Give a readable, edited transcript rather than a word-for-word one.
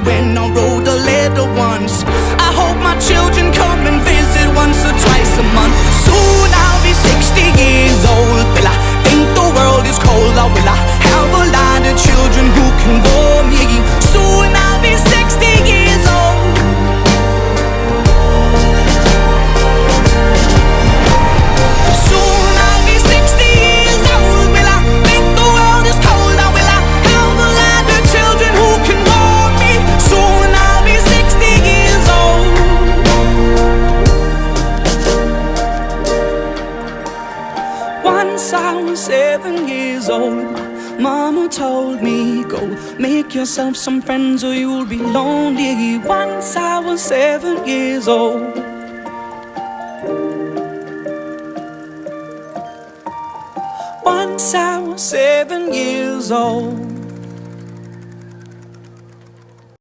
when I wrote a letter once. I hope my children come and visit once or twice a month. Soon I'll be 60 years old. Will I think the world is cold, or will I have a lot of children who can warm me? Soon I'll be 60 years old. Soon I'll be 60 years old. Will I think the world is cold, or will I have a lot of children who can warm me? Soon I'll be 60 years old. Once I was 7 years old, Mama told me, go make yourself some friends or you'll be lonely. Once I was 7 years old. Once I was 7 years old.